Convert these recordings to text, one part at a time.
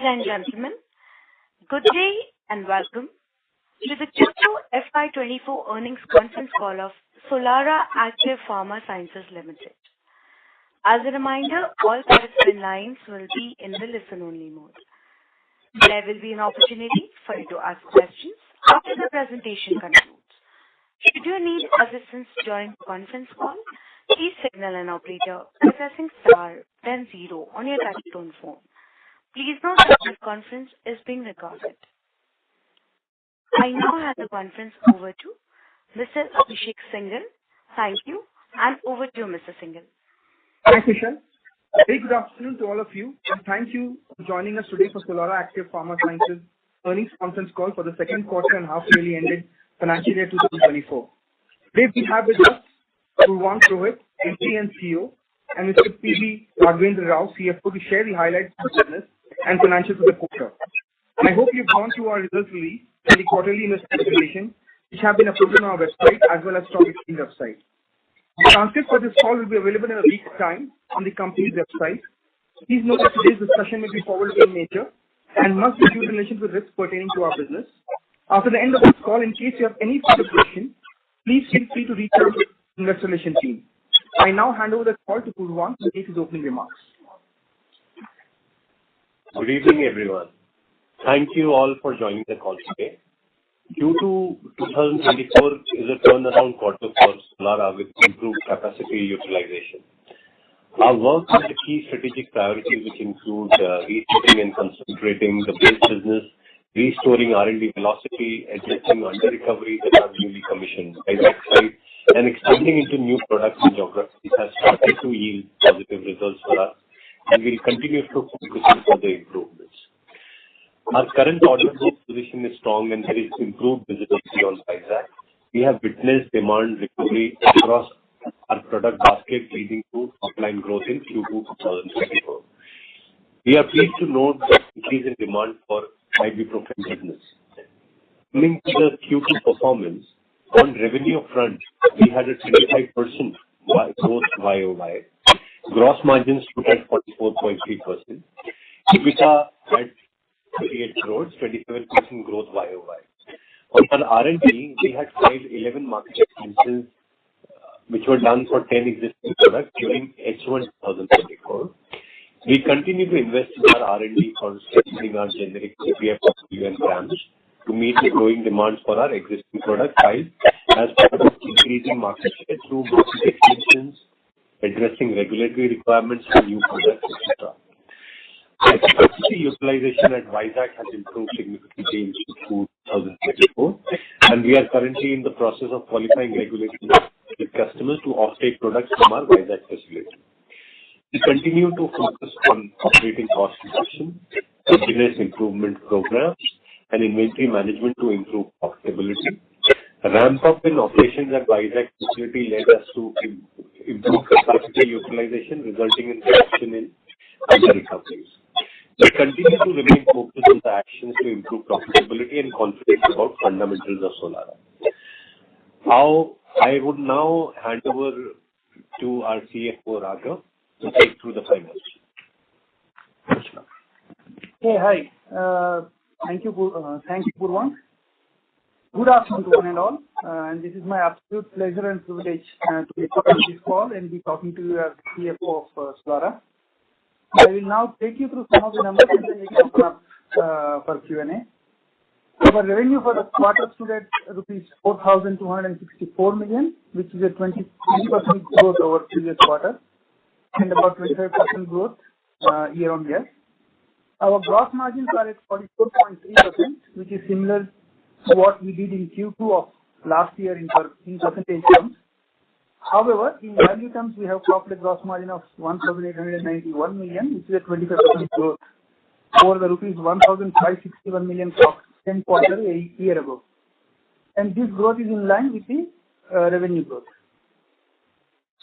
Ladies and gentlemen, good day and welcome to the Q2 FY2024 earnings conference call of Solara Active Pharma Sciences Limited. As a reminder, all participant lines will be in the listen-only mode. There will be an opportunity for you to ask questions after the presentation concludes. Should you need assistance during the conference call, please signal an operator by pressing star then 0 on your touchtone phone. Please note that this conference is being recorded. I now hand the conference over to Mr. Abhishek Singhal. Thank you, and over to you, Mr. Singhal. Thanks, Michelle. Very good afternoon to all of you, and thank you for joining us today for Solara Active Pharma Sciences earnings conference call for the second quarter and half yearly ended financial year 2024. Today we have with us Purvan Purohit, MD and CEO, and Mr. P.V. Raghavendra Rao, CFO, to share the highlights of the business and financials of the quarter. I hope you've gone through our results release and the quarterly investor presentation, which have been uploaded on our website as well as stock exchange website. The transcript for this call will be available in a week's time on the company's website. Please note that today's discussion may be forward-looking in nature and must be viewed in relation to risks pertaining to our business. After the end of this call, in case you have any further questions, please feel free to reach out to the investor relations team. I now hand over the call to Purvan to make his opening remarks. Good evening, everyone. Thank you all for joining the call today. Q2 2024 is a turnaround quarter for Solara with improved capacity utilization. Our work on the key strategic priorities, which include resetting and concentrating the base business, restoring R&D velocity, addressing under-recovery that are newly commissioned by that side, and expanding into new products and geographies, has started to yield positive results for us, and we'll continue to focus on further improvements. Our current order book position is strong and there is improved visibility on Vizag. We have witnessed demand recovery across our product basket, leading to top-line growth in Q2 2024. We are pleased to note the increase in demand for ibuprofen business. Coming to the Q2 performance, on revenue front, we had a 25% growth YOY. Gross margins stood at 44.3%. EBITDA at 38 crores, 27% growth YOY. On our R&D, we had filed 11 market extensions, which were done for 10 existing products during H1 2024. We continue to invest in our R&D for strengthening our generic API portfolio and brands to meet the growing demands for our existing product files as part of increasing market share through market extensions, addressing regulatory requirements for new products, etc. Our capacity utilization at Vizag has improved significantly in Q2 2024, and we are currently in the process of qualifying regulatory with customers to offtake products from our Vizag facility. We continue to focus on operating cost reduction, continuous improvement programs, and inventory management to improve profitability. A ramp-up in operations at Vizag facility led us to improve capacity utilization, resulting in reduction in under-recoveries. We continue to remain focused on the actions to improve profitability and confidence about fundamentals of Solara. I would now hand over to our CFO, Raghav, to take through the financials. Hey, hi. Thank you, Purvan. Good afternoon to one and all. And this is my absolute pleasure and privilege to be part of this call and be talking to you as CFO of Solara. I will now take you through some of the numbers and then we can open up for Q&A. Our revenue for the quarter stood at rupees 4,264 million, which is a 20% growth over previous quarter and about 25% growth year on year. Our gross margins are at 44.3%, which is similar to what we did in Q2 of last year in percentage terms. However, in value terms, we have clocked a gross margin of 1,891 million, which is a 25% growth over the rupees 1,561 million clocked same quarter a year ago. And this growth is in line with the revenue growth.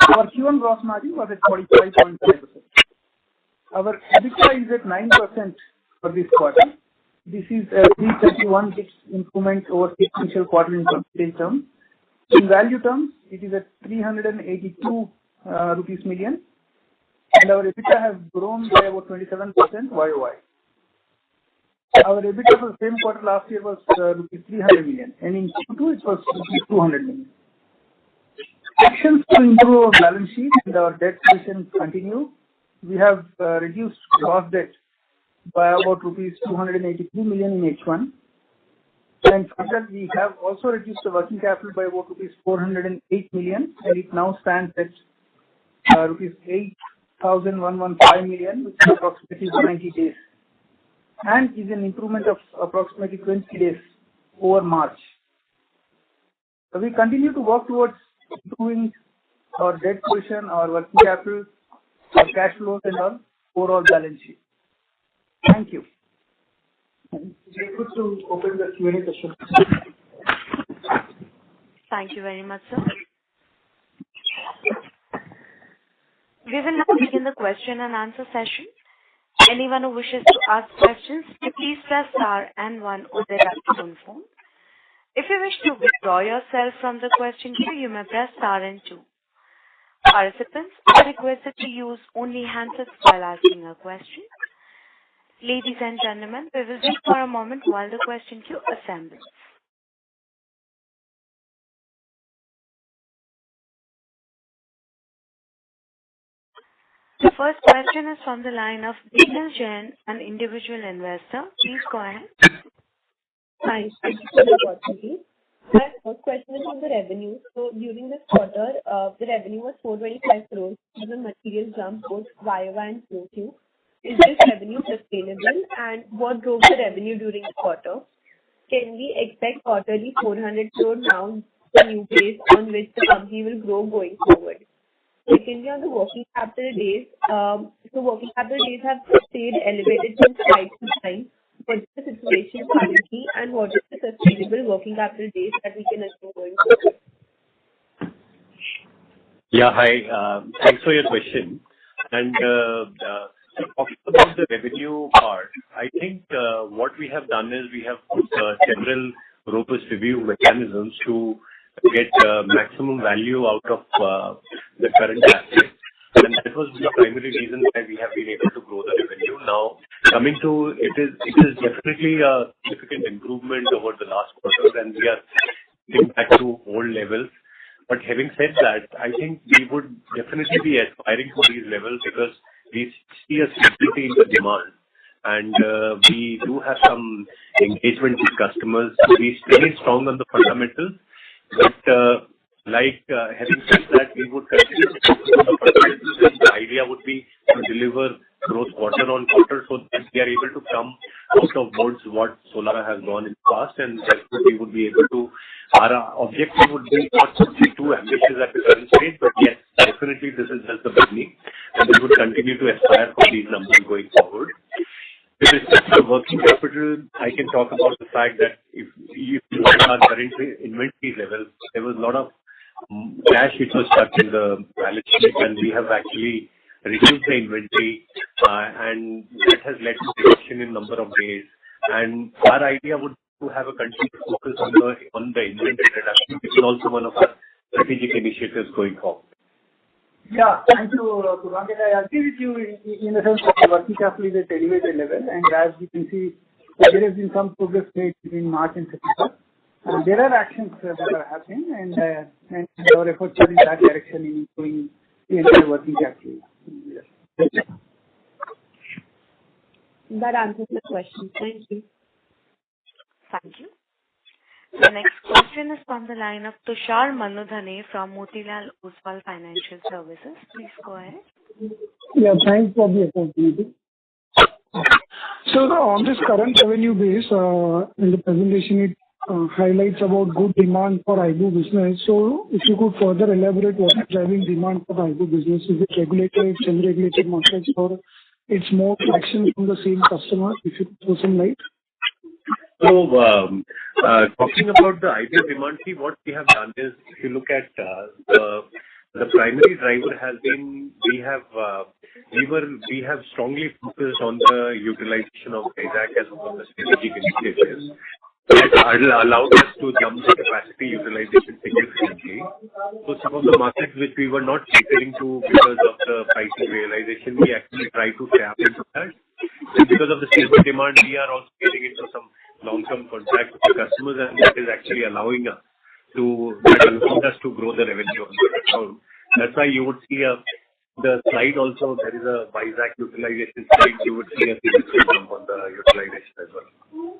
Our Q1 gross margin was at 45.5%. Our EBITDA is at 9% for this quarter. This is a 331 basis improvement over sequential quarter in percentage terms. In value terms, it is at 382 million, and our EBITDA has grown by about 27% YOY. Our EBITDA for the same quarter last year was rupees 300 million, and in Q2 it was rupees 200 million. Actions to improve our balance sheet and our debt position continue. We have reduced gross debt by about rupees 283 million in H1. And further, we have also reduced the working capital by about rupees 408 million, and it now stands at rupees 8,115 million, which is approximately 90 days, and is an improvement of approximately 20 days over March. So we continue to work towards improving our debt position, our working capital, our cash flows, and our overall balance sheet. Thank you. We're good to open the Q&A session. Thank you very much, sir. We will now begin the question and answer session. Anyone who wishes to ask questions, please press star and one on their touchtone phone. If you wish to withdraw yourself from the question queue, you may press star and two. Participants are requested to use only handsets while asking a question. Ladies and gentlemen, we will wait for a moment while the question queue assembles. The first question is from the line of Daniel Jain, an individual investor. Please go ahead. Hi, thank you for the opportunity. My first question is on the revenue. So during this quarter, the revenue was 425 crores, which is a material jump both YOY and QOQ. Is this revenue sustainable, and what drove the revenue during the quarter? Can we expect quarterly 400 crore now, the new base on which the company will grow going forward? Secondly, on the working capital days, so working capital days have stayed elevated since quite some time. What is the situation currently, and what is the sustainable working capital days that we can assume going forward? Yeah, hi. Thanks for your question. And talking about the revenue part, I think what we have done is we have put several robust review mechanisms to get maximum value out of the current assets. And that was the primary reason why we have been able to grow the revenue. Now, coming to it is definitely a significant improvement over the last quarter, and we are getting back to old levels. But having said that, I think we would definitely be aspiring to these levels because we see a stability in the demand, and we do have some engagement with customers. We stay strong on the fundamentals, but having said that, we would continue to focus on the fundamentals, and the idea would be to deliver growth quarter on quarter so that we are able to come out of boards what Solara has gone in the past, and therefore we would be able to, our objective would be not to be too ambitious at the current stage, but yes, definitely this is just the beginning, and we would continue to aspire for these numbers going forward. With respect to working capital, I can talk about the fact that if you look at our current inventory level, there was a lot of cash which was stuck in the balance sheet, and we have actually reduced the inventory, and that has led to reduction in number of days. And our idea would be to have a continued focus on the inventory reduction, which is also one of our strategic initiatives going forward. Yeah, thank you, Purvank. I agree with you in the sense that the working capital is at elevated level, and as you can see, there has been some progress made between March and September. There are actions that are happening, and our efforts are in that direction in improving the entire working capital. Yes. That answers the question. Thank you. Thank you. The next question is from the line of Tushar Manudhane from Motilal Oswal Financial Services. Please go ahead. Yeah, thanks for the opportunity. So on this current revenue base, in the presentation, it highlights about good demand for IBU business. So if you could further elaborate what is driving demand for the IBU business, is it regulated, semi-regulated markets, or it's more traction from the same customers? If you could throw some light. So, talking about the IBU demand, see what we have done is, if you look at the primary driver has been we have strongly focused on the utilization of AZAC as one of the strategic initiatives. That allowed us to jump the capacity utilization significantly. So some of the markets which we were not catering to because of the pricing realization, we actually try to tap into that. because of the stable demand, we are also getting into some long-term contracts with the customers, and that is actually allowing us to grow the revenue on that account. That's why you would see the slide also, there is a Vizag utilization slide. You would see a significant jump on the utilization as well.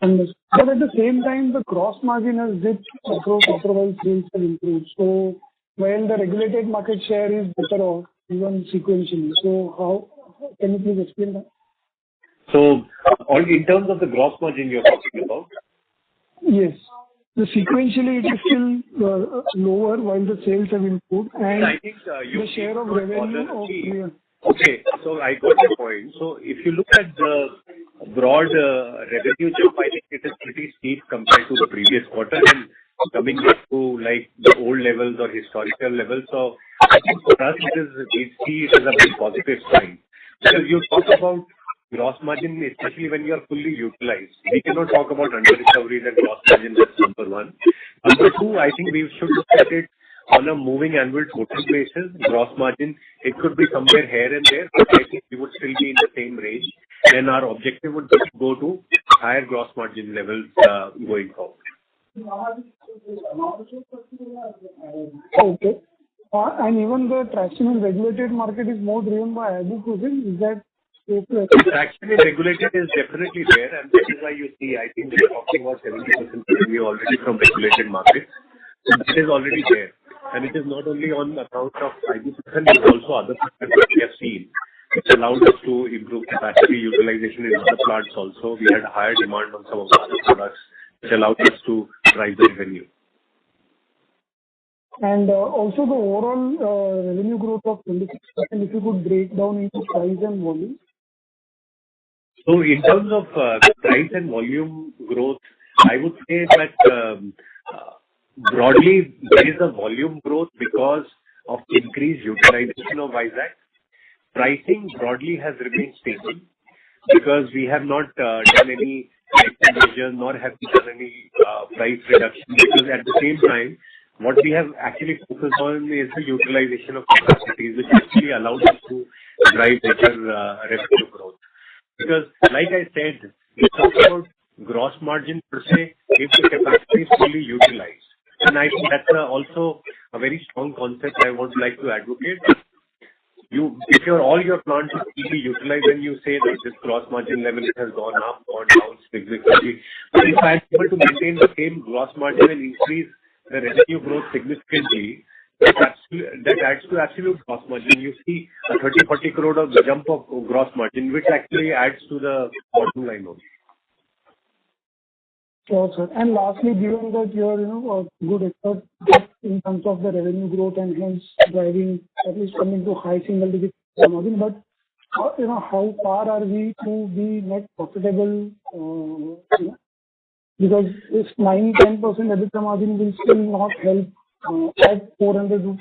Understood. But at the same time, the gross margin has dipped across while sales have improved. So while the regulated market share is better off, even sequentially. So how can you please explain that? So, in terms of the gross margin you're talking about? Yes. The sequentially it is still lower while the sales have improved, and I think the share of revenue of Okay, so I got your point. So if you look at the broad revenue jump, I think it is pretty steep compared to the previous quarter and coming back to like the old levels or historical levels. So I think for us we see it as a very positive sign. Because you talk about gross margin, especially when you are fully utilized. We cannot talk about under recoveries and gross margin, that's number one. Number two, I think we should look at it on a moving annual total basis. Gross margin, it could be somewhere here and there, but I think we would still be in the same range. And our objective would be to go to higher gross margin levels going forward. Okay. And even the traction in regulated market is more driven by ibuprofen. Is that okay? Traction in regulated is definitely there, and that is why you see, I think we are talking about 70% revenue already from regulated markets. So that is already there. And it is not only on account of ibuprofen, but also other factors that we have seen, which allowed us to improve capacity utilization in other plants also. We had higher demand on some of the other products, which allowed us to drive the revenue. And also the overall revenue growth of 26%, if you could break down into price and volume. So in terms of price and volume growth, I would say that broadly there is a volume growth because of increased utilization of Vizag. Pricing broadly has remained stable because we have not done any price revision nor have we done any price reduction. Because at the same time, what we have actually focused on is the utilization of capacities, which actually allows us to drive better revenue growth. Because like I said, we talk about gross margin per se if the capacity is fully utilized. And I think that's also a very strong concept I would like to advocate. If all your plants are fully utilized, then you say that this gross margin level has gone up or down significantly. But if I am able to maintain the same gross margin and increase the revenue growth significantly, that adds to absolute gross margin. You see a 30-40 crore of jump of gross margin, which actually adds to the bottom line only. Sure, sir. And lastly, given that you are, a good expert in terms of the revenue growth and hence driving at least coming to high single digit margin, but how far are we to be net profitable? Because this 9-10% EBITDA margin will still not help at 400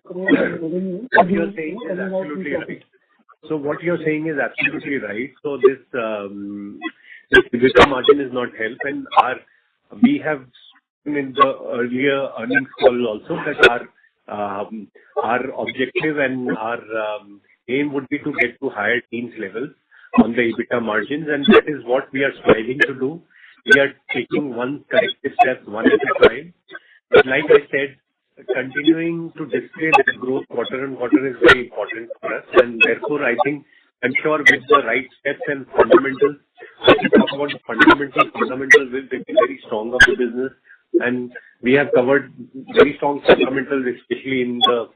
crore revenue. What you're saying is absolutely right. So what you're saying is absolutely right. So this EBITDA margin is not help, and we have in the earlier earnings call also that our objective and our aim would be to get to higher teens levels on the EBITDA margins, and that is what we are striving to do. We are taking one corrective step, one at a time. But like I said, continuing to display the growth quarter on quarter is very important for us, and therefore I think I'm sure with the right steps and fundamentals, if you talk about the fundamentals will be very strong of the business, and we have covered very strong fundamentals, especially in the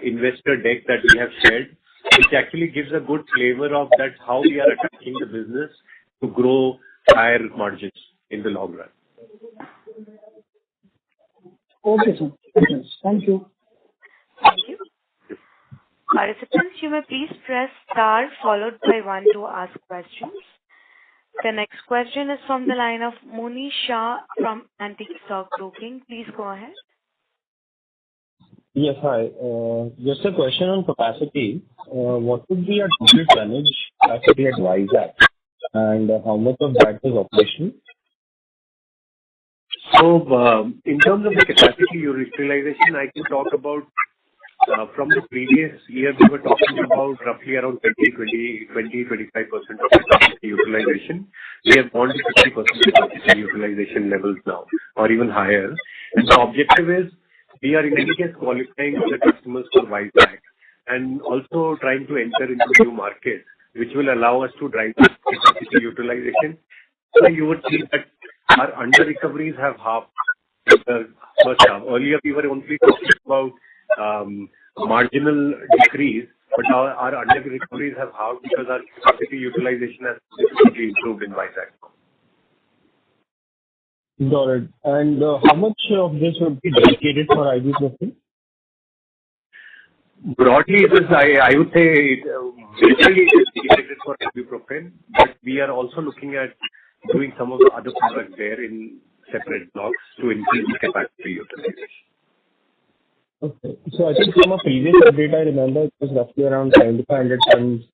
investor deck that we have shared, which actually gives a good flavor of that how we are attacking the business to grow higher margins in the long run. Okay, sir. Thank you. Thank you. Participants, you may please press star followed by 1 to ask questions. The next question is from the line of Moni Shah from Antique Stock Broking. Please go ahead. Yes, hi. Just a question on capacity. What would be our total tonnage capacity at Vizag, and how much of that is operational? So, in terms of the capacity utilization, I can talk about from the previous year, we were talking about roughly around 25% of capacity utilization. We have gone to 50% capacity utilization levels now, or even higher. And the objective is, we are in any case qualifying the customers for Vizag and also trying to enter into new markets, which will allow us to drive the capacity utilization. So you would see that our under recoveries have halved in the first half. Earlier, we were only talking about marginal decrease, but now our under recoveries have halved because our capacity utilization has significantly improved in Vizag. Got it. And how much of this would be dedicated for ibuprofen? Broadly, it is, I would say, majorly it is dedicated for ibuprofen, but we are also looking at doing some of the other products there in separate blocks to increase the capacity utilization. Okay. So I think from a previous update, I remember it was roughly around 7,500 tons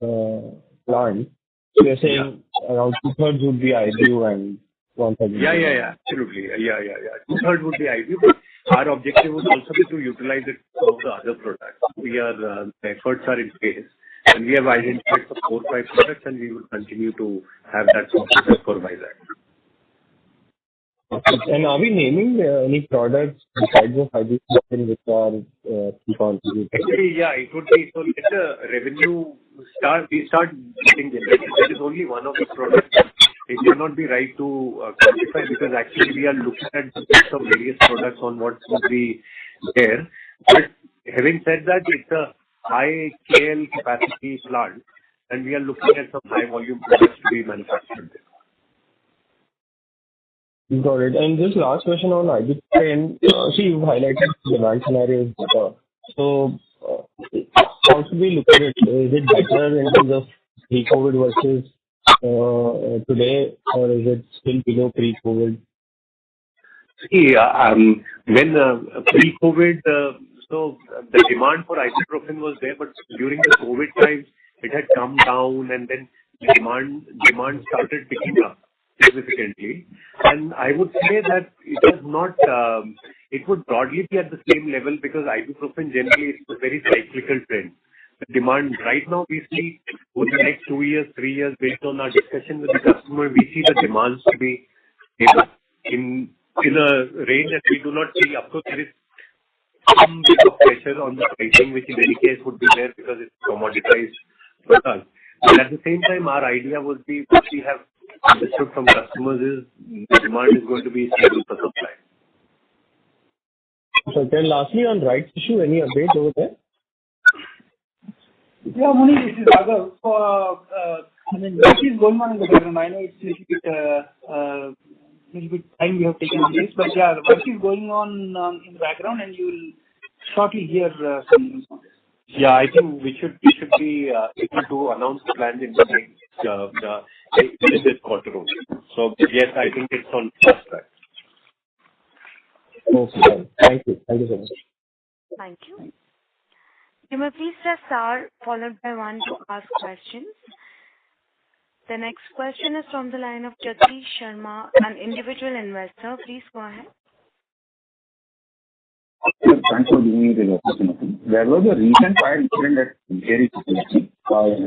plant. So you're saying around 2/3 would be IBU and 1/3. Yeah. Absolutely. Yeah. 2/3 would be IBU, but our objective would also be to utilize it for the other products. We are, the efforts are in place, and we have identified the 4 or 5 products, and we will continue to have that focus for Vizag. Okay. And are we naming any products besides of ibuprofen which are contributing? Actually, yeah, it would be. So let the revenue start. We start getting generated. That is only one of the products. It may not be right to quantify because actually we are looking at the mix of various products on what would be there. But having said that, it's a high scale capacity plant, and we are looking at some high volume products to be manufactured there. Got it. And just last question on ibuprofen. See, you've highlighted the demand scenario is better. So, how should we look at it? Is it better in terms of pre-COVID versus today, or is it still below pre-COVID? See, when pre-COVID, so the demand for ibuprofen was there, but during the COVID times, it had come down, and then the demand started picking up significantly. And I would say that it is not, it would broadly be at the same level because ibuprofen generally is a very cyclical trend. The demand right now we see over the next 2 years, 3 years, based on our discussion with the customer, we see the demands to be stable in a range that we do not see. Of course, there is some bit of pressure on the pricing, which in any case would be there because it's commoditized product. But at the same time, our idea would be what we have understood from customers is the demand is going to be stable for supply. So then lastly on rights issue, any update over there? Yeah, Muni, this is Raghav. So, what is going on in the background? I know it's a little bit time we have taken on this, but yeah, what is going on in the background, and you will shortly hear some news on this. Yeah, I think we should be able to announce the plan in the next this quarter only. So yes, I think it's on fast track. Okay, thank you so much. Thank you. You may please press star followed by 1 to ask questions. The next question is from the line of Jagdish Sharma, an individual investor. Please go ahead. Thanks for giving me the opportunity. There was a recent fire incident at Jerry facility.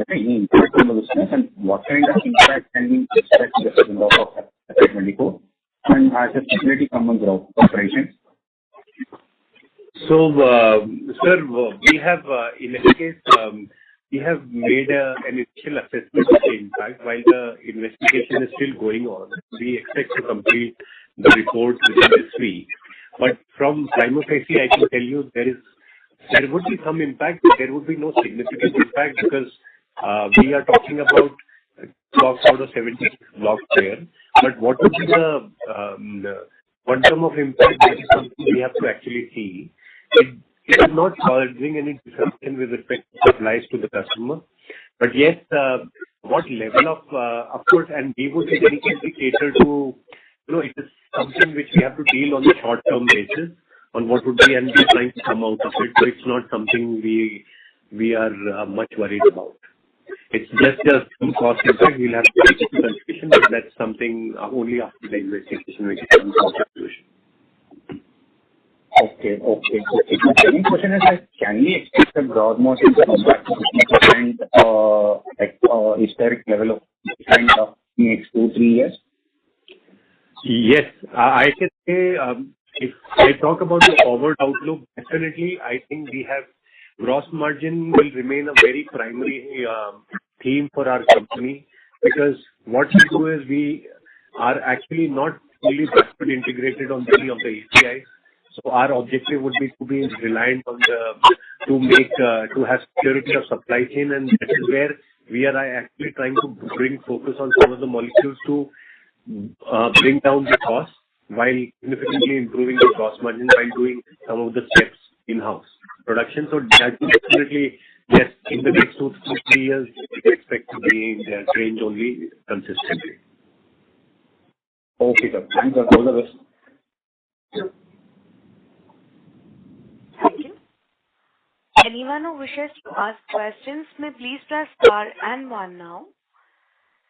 Any impact on the business, and what kind of impact can we expect in the second half of FY2024 and as a facility comes out operations? So, sir, we have, in any case, we have made an initial assessment of the impact. While the investigation is still going on, we expect to complete the report within this week. But from prima facie, I can tell you there would be some impact, but there would be no significant impact because we are talking about blocks out of 70 blocks there. But what would be the quantum of impact, that is something we have to actually see. It is not causing any disruption with respect to supplies to the customer. But yes, what level of course, and we would in any case cater to, it is something which we have to deal on a short-term basis on what would be, and we are trying to come out of it. So it's not something we are much worried about. It's just some cost impact. We'll have to take into consideration, but that's something only after the investigation we can come to a conclusion. Okay. The second question is that can we expect the gross margin to come back to 50%, historic level of kind of next 2-3 years? Yes. I can say, if I talk about the forward outlook, definitely I think we have gross margin will remain a very primary theme for our company, because what we do is we are actually not fully backward integrated on many of the APIs. So our objective would be to be reliant on to have security of supply chain, and that is where we are actually trying to bring focus on some of the molecules to bring down the cost while significantly improving the gross margin while doing some of the steps in-house production. So that definitely, yes, in the next 2 to 3 years, we expect to be in that range only consistently. Okay, sir. Thanks, sir. All the best. Thank you. Anyone who wishes to ask questions may please press star and one now.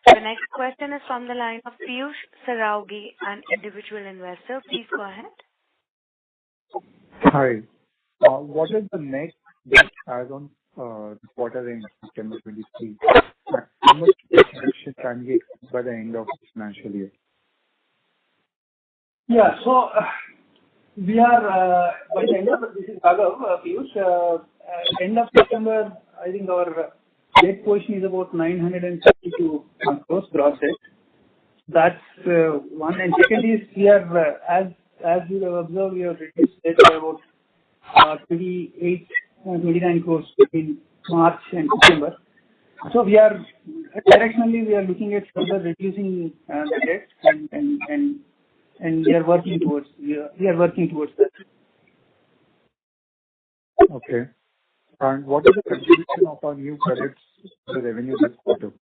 The next question is from the line of Piyush Saraugi, an individual investor. Please go ahead. Hi. What is the next debt as on quarter end September 23? How much production can we expect by the end of this financial year? Yeah. So we are by the end of this is Raghav, Piyush. End of September, I think our debt position is about 932 crores gross debt. That's one. And second is we are as you have observed, we have reduced debt by about 29 crores between March and September. So we are directionally looking at further reducing the debt, and we are working towards that. Okay. And what is the contribution of our new products to the revenue this quarter?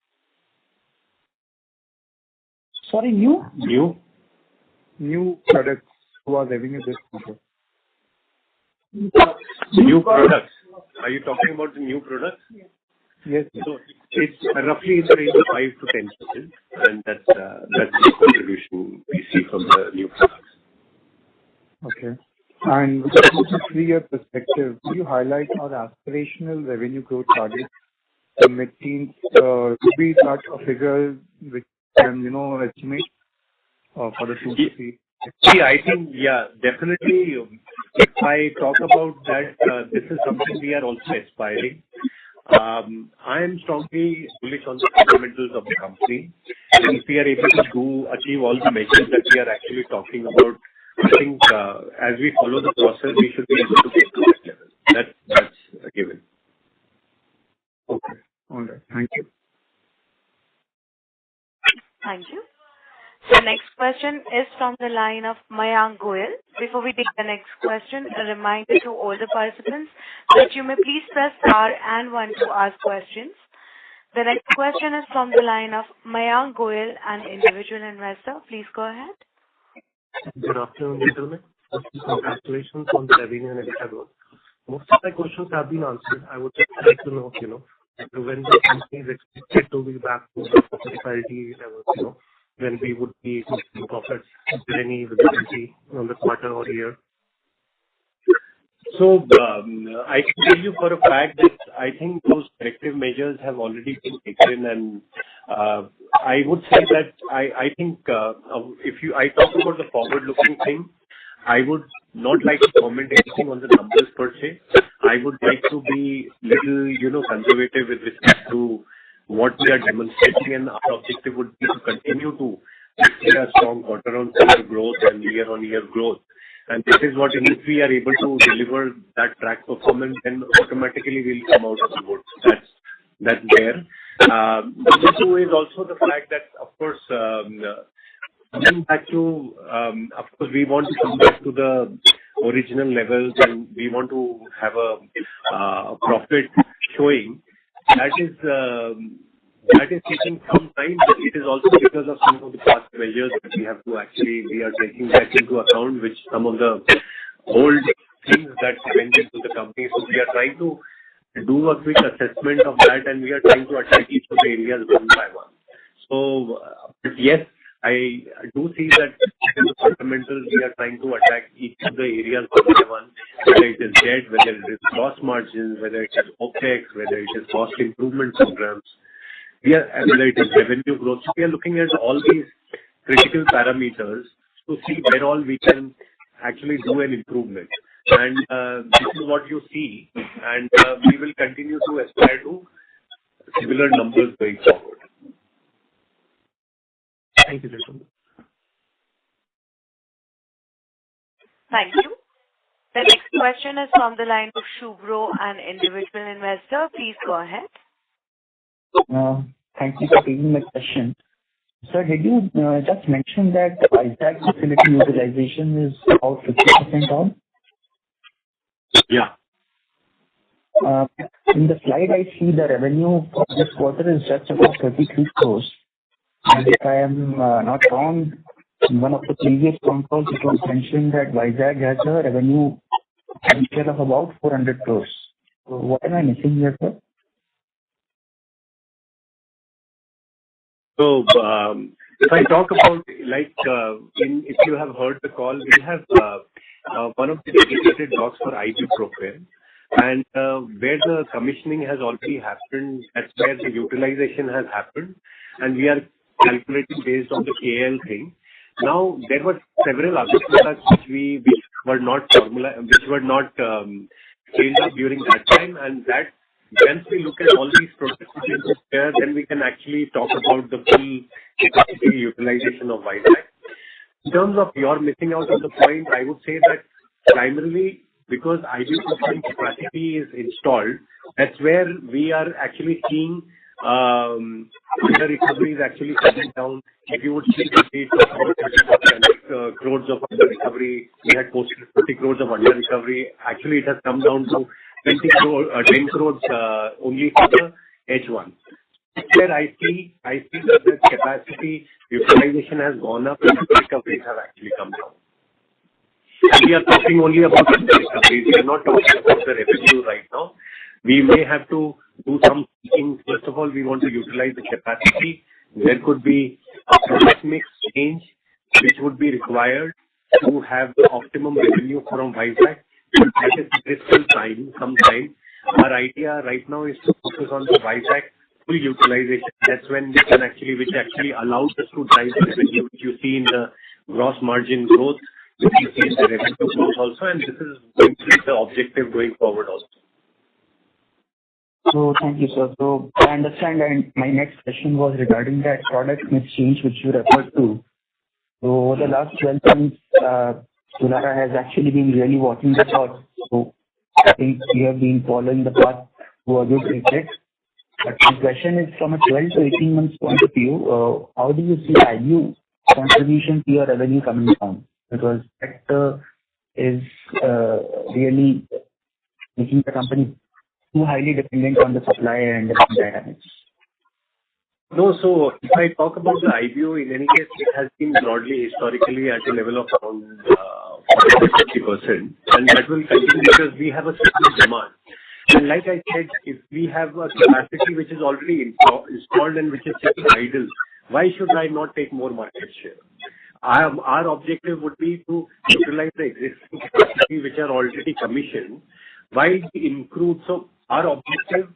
Sorry, new products to our revenue this quarter. New products. Are you talking about the new products? Yes. So it's roughly in the range of 5 to 10%, and that's the contribution we see from the new products. Okay. And with a 3-year perspective, will you highlight our aspirational revenue growth targets and mid-teens? Could be that a figure which can estimate for the 2 to 3? See, I think, definitely. If I talk about that, this is something we are also aspiring. I am strongly bullish on the fundamentals of the company. And if we are able to achieve all the measures that we are actually talking about, I think as we follow the process, we should be able to get to that level. That's a given. Okay. All right. Thank you. Thank you. The next question is from the line of Mayank Goyal. Before we take the next question, a reminder to all the participants that you may please press star and one to ask questions. The next question is from the line of Mayank Goyal, an individual investor. Please go ahead. Good afternoon, gentlemen. Congratulations on the revenue and EBITDA growth. Most of my questions have been answered. I would just like to know, when the company is expected to be back to the profitability level, when we would be making profits. Is there any visibility on the quarter or year? So I can tell you for a fact that I think those corrective measures have already been taken, and I would say that I think if I talk about the forward-looking thing, I would not like to comment anything on the numbers per se. I would like to be little, conservative with respect to what we are demonstrating, and our objective would be to continue to see a strong quarter-on-quarter growth and year-on-year growth. And this is what, if we are able to deliver that track performance, then automatically we'll come out of the woods. That's there. Number two is also the fact that, of course, coming back to, of course, we want to come back to the original levels, and we want to have a profit showing. That is taking some time, but it is also because of some of the past measures that we are taking that into account, which some of the old things that went into the company. So we are trying to do a quick assessment of that, and we are trying to attack each of the areas one by one. So, yes, I do see that in the fundamentals, we are trying to attack each of the areas one by one, whether it is debt, whether it is gross margins, whether it is OpEx, whether it is cost improvement programs, whether it is revenue growth. So we are looking at all these critical parameters to see where all we can actually do an improvement. And this is what you see, and we will continue to aspire to similar numbers going forward. Thank you, gentlemen. Thank you. The next question is from the line of Shubro, an individual investor. Please go ahead. Thank you for taking my question. Sir, did you just mention that Vizag facility utilization is about 50% on? Yeah. In the slide, I see the revenue for this quarter is just about 33 crores. And if I am not wrong, in one of the previous Concalls, it was mentioned that Vizag has a revenue potential of about 400 crores. So what am I missing here, sir? So, if I talk about, if you have heard the call, we have one of the dedicated blocks for ibuprofen, and where the commissioning has already happened, that's where the utilization has happened, and we are calculating based on the KL thing. Now, there were several other products which were not scaled up during that time, and that once we look at all these products there, then we can actually talk about the full capacity utilization of Vizag. In terms of your missing out on the point, I would say that primarily because ibuprofen capacity is installed, that's where we are actually seeing under recovery is actually coming down. If you would see the rate of crores of under recovery, we had posted 50 crores of under recovery. Actually, it has come down to 10 crores only for the H1. That's where I see that the capacity utilization has gone up and the recoveries have actually come down. We are talking only about the recoveries. We are not talking about the revenue right now. We may have to do some things. First of all, we want to utilize the capacity. There could be a product mix change which would be required to have the optimum revenue from Vizag. That is still some time. Our idea right now is to focus on the Vizag full utilization. That's when we can which actually allows us to drive the revenue, which you see in the gross margin growth, which you see in the revenue growth also, and this is going to be the objective going forward also. So thank you, sir. So I understand, and my next question was regarding that product mix change which you referred to. So over the last 12 months, Solara has actually been really walking the talk. So I think we have been following the path to a good extent. But the question is, from a 12 to 18 months point of view, how do you see IBU contribution to your revenue coming down? Because that is really making the company too highly dependent on the supply and the dynamics. No, so if I talk about the IBU, in any case, it has been broadly historically at a level of around 40-50%, and that will continue because we have a certain demand. And like I said, if we have a capacity which is already installed and which is sitting idle, why should I not take more market share? Our objective would be to utilize the existing capacity which are already commissioned while we improve. So our objective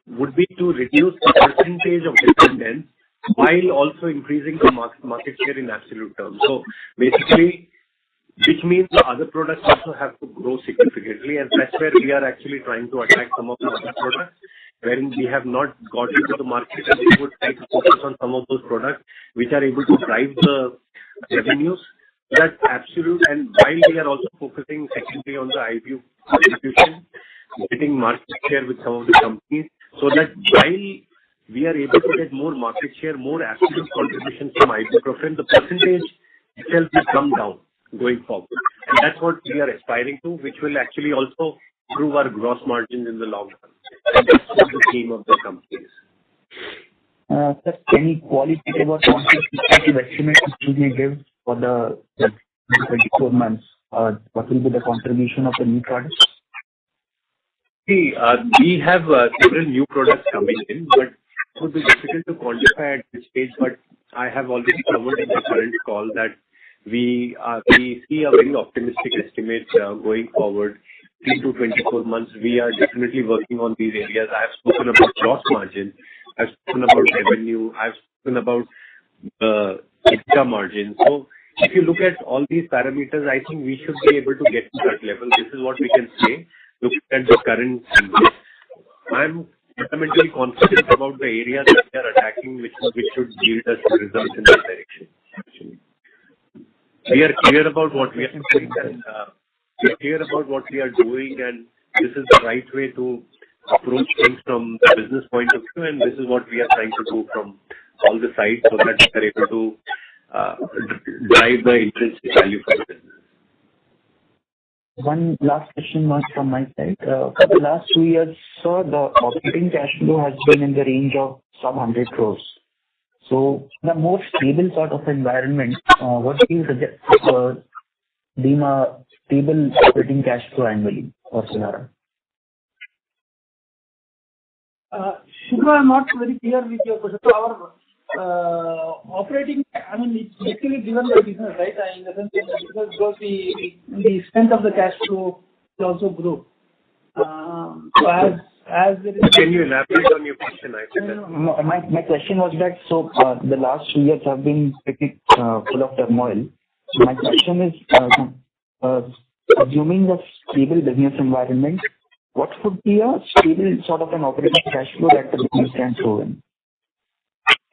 would be to reduce the percentage of dependence while also increasing the market share in absolute terms. So basically, which means the other products also have to grow significantly, and that's where we are actually trying to attack some of the other products wherein we have not got into the market, and we would try to focus on some of those products which are able to drive the revenues. That's absolute, and while we are also focusing secondly on the IBU contribution, getting market share with some of the companies, so that while we are able to get more market share, more absolute contributions from ibuprofen, the percentage itself will come down going forward. And that's what we are aspiring to, which will actually also improve our gross margins in the long run. And that's what the theme of the company is. Sir, any qualitative or quantitative estimate you may give for the 24 months? What will be the contribution of the new products? See, we have several new products coming in, but it would be difficult to quantify at this stage. But I have already covered in the current call that we see a very optimistic estimate going forward. 3 to 24 months, we are definitely working on these areas. I have spoken about gross margin, I've spoken about revenue, I've spoken about EBITDA margin. So if you look at all these parameters, I think we should be able to get to that level. This is what we can say. Looking at the current, I'm fundamentally confident about the areas that we are attacking, which should yield us results in that direction. Actually, we are clear about what we are doing, and we are clear about what we are doing, and this is the right way to approach things from the business point of view, and this is what we are trying to do from all the sides, so that we are able to drive the intrinsic value for the business. One last question from my side. For the last 2 years, sir, the operating cash flow has been in the range of some 100 crores. So, in a more stable sort of environment, what do you suggest deem a stable operating cash flow annually for Solara? Shubhra, I'm not very clear with your question. So our operating, I mean, it's basically driven by business, right? In the sense that the business grows, the strength of the cash flow will also grow. So as there is. Can you elaborate on your question? My question was that, so the last 2 years have been pretty full of turmoil. So my question is, assuming a stable business environment, what would be a stable sort of an operating cash flow that the business can throw in?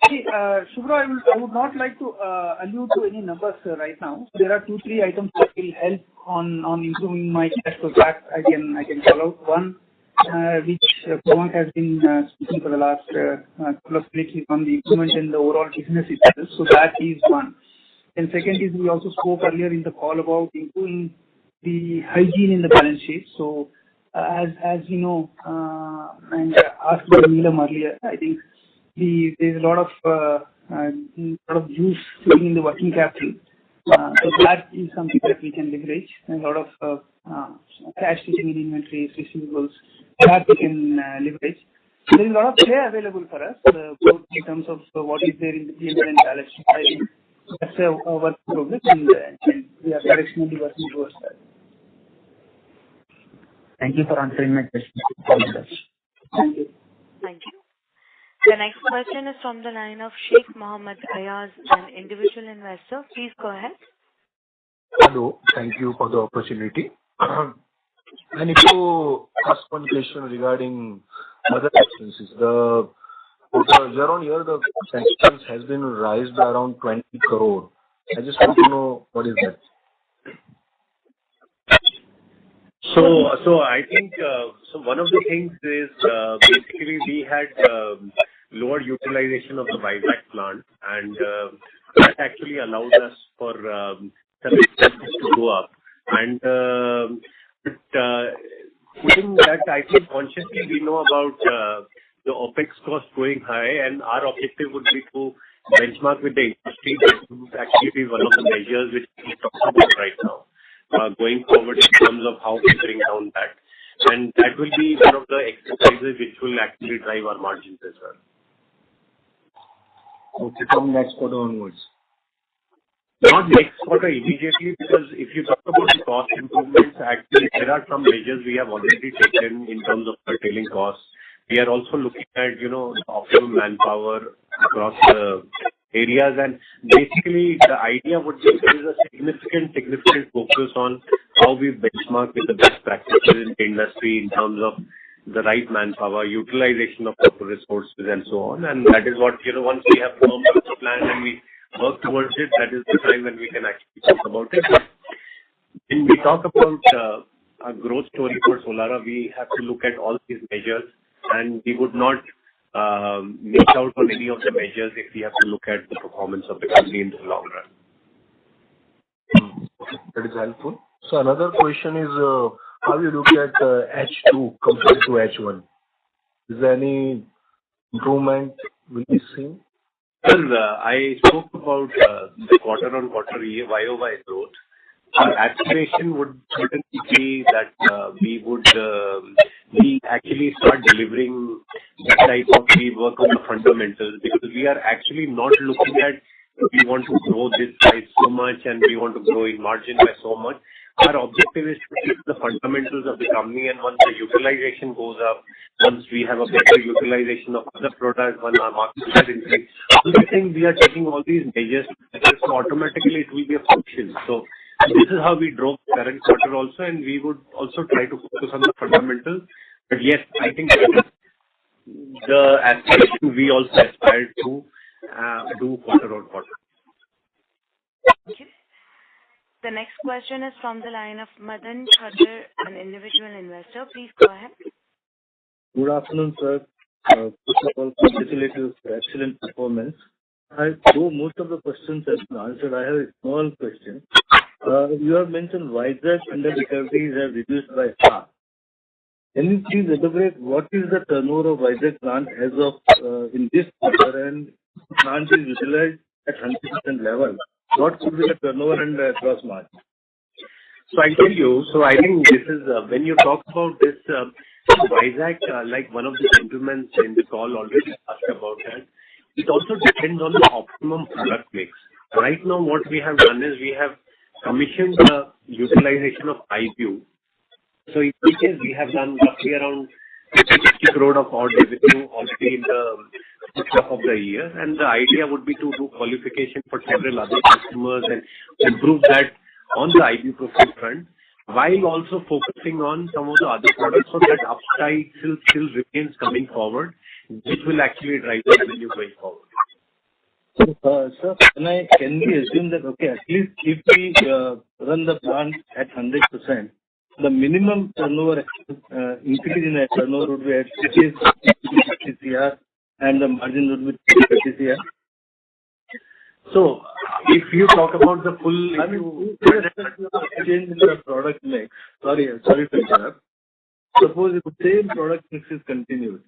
See, Shubhra, I would not like to allude to any numbers right now. There are 2-3 items that will help on improving my cash flow. That I can call out. One, which Pharma has been speaking for the last couple of weeks, on the improvement in the overall business itself. So that is one. And second is, we also spoke earlier in the call about improving the hygiene in the balance sheet. So as you know, and asked by Neelam earlier, I think there's a lot of juice sitting in the working capital. So that is something that we can leverage. And a lot of cash sitting in inventories, receivables, that we can leverage. So there is a lot of play available for us, both in terms of what is there in the P&L and balance sheet. I think that's a work in progress, and we are directionally working towards that. Thank you for answering my question. All the best. Thank you. Thank you. The next question is from the line of Sheikh Mohammed Ayaz, an individual investor. Please go ahead. Hello. Thank you for the opportunity. I need to ask one question regarding other expenses. The year-on-year, the expense has been raised by around 20 crore. I just want to know what is that. So I think one of the things is basically we had lower utilization of the Vizag plant, and that actually allowed us for some expenses to go up. And putting that, I think consciously we know about the OPEX cost going high, and our objective would be to benchmark with the industry. That would actually be one of the measures which we talk about right now. Going forward in terms of how we bring down that. And that will be one of the exercises which will actually drive our margins as well. Okay, from next quarter onwards. Not next quarter immediately, because if you talk about the cost improvements, actually there are some measures we have already taken in terms of curtailing costs. We are also looking at, the optimum manpower across the areas, and basically the idea would be there is a significant focus on how we benchmark with the best practices in the industry in terms of the right manpower, utilization of proper resources and so on. And that is what, once we have formed up the plan and we work towards it, that is the time when we can actually talk about it. When we talk about a growth story for Solara, we have to look at all these measures, and we would not miss out on any of the measures if we have to look at the performance of the company in the long run. That is helpful. So another question is, how you look at H2 compared to H1? Is there any improvement will be seen? Well, I spoke about the quarter-on-quarter YOY growth. Our aspiration would certainly be that we actually start delivering that type of work on the fundamentals, because we are actually not looking at we want to grow this by so much and we want to grow in margin by so much. Our objective is to fix the fundamentals of the company, and once the utilization goes up, once we have a better utilization of other products, when our market share increase, I think we are taking all these measures, so automatically it will be a function. So this is how we drove current quarter also, and we would also try to focus on the fundamentals. But yes, I think that is the aspiration we also aspire to do quarter on quarter. Thank you. The next question is from the line of Madan Khadir, an individual investor. Please go ahead. Good afternoon, sir. First of all, congratulations for excellent performance. Though most of the questions have been answered, I have a small question. You have mentioned Vizag under recoveries have reduced by half. Can you please elaborate what is the turnover of Vizag plant as of in this quarter, and plant is utilized at 100% level? What could be the turnover and gross margin? So I tell you, so I think this is, when you talk about this, Vizag, like one of the gentlemen in the call already asked about that, it also depends on the optimum product mix. Right now, what we have done is we have commissioned the utilization of IBU. So in this case, we have done roughly around 50 crore of odd revenue already in the first half of the year, and the idea would be to do qualification for several other customers and improve that on the ibuprofen front, while also focusing on some of the other products, so that upside still remains coming forward, which will actually drive the revenue going forward. So, sir, can we assume that, okay, at least if we run the plant at 100%, the minimum turnover increase in the turnover would be at 50 CR and the margin would be 50 CR? So, if you talk about the full... I mean, change in the product mix. Sorry to interrupt. Suppose if the same product mix is continued,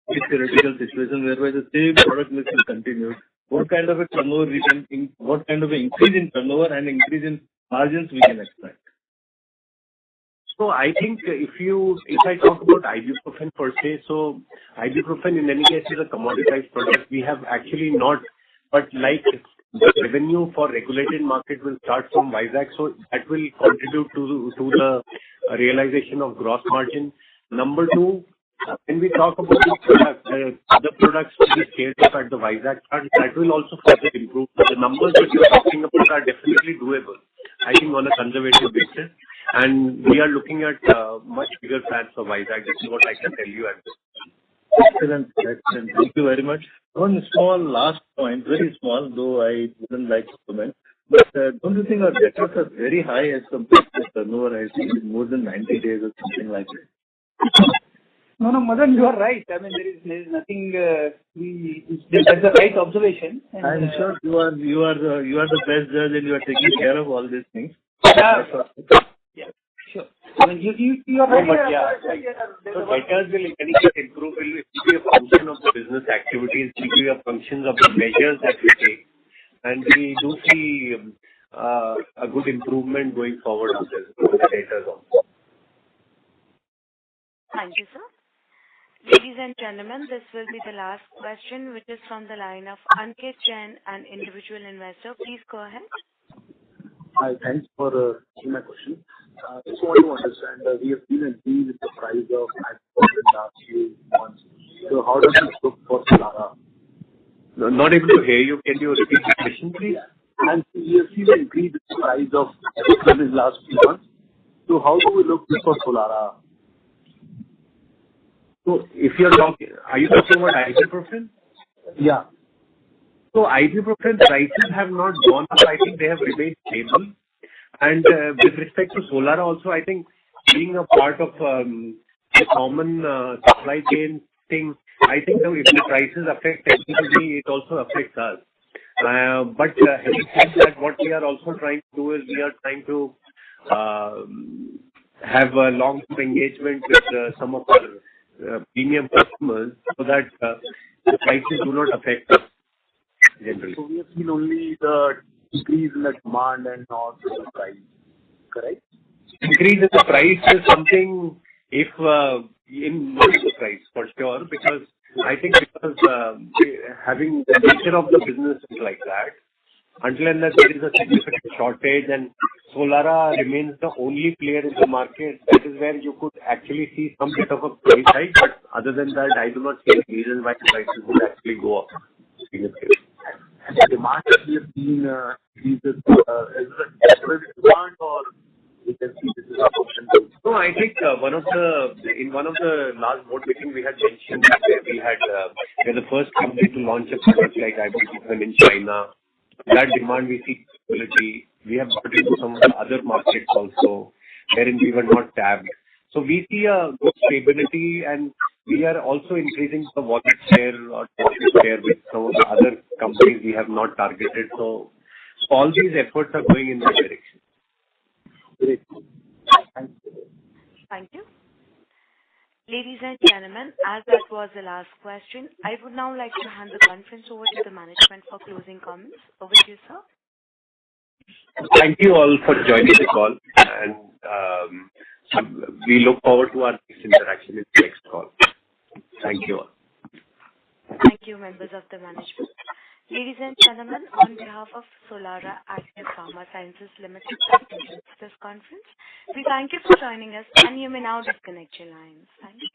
it's a theoretical situation whereby the same product mix is continued, what kind of a turnover what kind of an increase in turnover and increase in margins we can expect? So I think if I talk about ibuprofen per se, so ibuprofen in any case is a commoditized product. We have actually not, but like the revenue for regulated market will start from Vizag, so that will contribute to the realization of gross margin. Number two, when we talk about the other products to be scaled up at the Vizag plant, that will also further improve. So the numbers that you're talking about are definitely doable, I think, on a conservative basis. And we are looking at much bigger plans for Vizag. This is what I can tell you at this point. Excellent. Thank you very much. One small last point, very small, though I wouldn't like to comment. But don't you think our debtors are very high as compared to turnover? I think it's more than 90 days or something like that. No, Madan, you are right. I mean, there is nothing. That's the right observation. And, I'm sure you are the best judge, and you are taking care of all these things. Yeah, sure. I mean, you are right. But yeah, so debtors will in any case improve. It will be a function of the business activities. It will be a function of the measures that we take, and we do see a good improvement going forward on the debtors also. Thank you, sir. Ladies and gentlemen, this will be the last question, which is from the line of Ankit Jain, an individual investor. Please go ahead. Hi, thanks for taking my question. Just want to understand, we have seen an increase in the price of ibuprofen in the last few months. So how does it look for Solara? Not able to hear you. Can you repeat the question, please? And we have seen an increase in the price of ibuprofen in the last few months. So how do we look for Solara? So if you're talking, are you talking about ibuprofen? Yeah. So ibuprofen prices have not gone up. I think they have remained stable. And with respect to Solara also, I think being a part of a common supply chain thing, I think if the prices affect everybody, it also affects us. But having said that, what we are also trying to do is we are trying to have a long-term engagement with some of our premium customers so that the prices do not affect us generally. So we have seen only the increase in the demand and not the price, correct? Increase in the price is something if in not the price for sure, because I think because having the nature of the business is like that, until unless there is a significant shortage and Solara remains the only player in the market, that is where you could actually see some bit of a price hike. But other than that, I do not see any reason why prices would actually go up significantly. And the demand that we have seen is it temporary demand or we can see this is a function? No, I think in one of the last board meeting we had mentioned that we're the first company to launch a product like ibuprofen in China. That demand we see stability. We have got into some of the other markets also wherein we were not tapped. So we see a good stability, and we are also increasing the wallet share with some of the other companies we have not targeted. So all these efforts are going in that direction. Great. Thank you. Ladies and gentlemen, as that was the last question, I would now like to hand the conference over to the management for closing comments. Over to you, sir. Thank you all for joining the call, and we look forward to our next interaction in the next call. Thank you all. Thank you, members of the management. Ladies and gentlemen, on behalf of Solara Active Pharma Sciences Limited, that concludes this conference. We thank you for joining us, and you may now disconnect your lines. Thank you.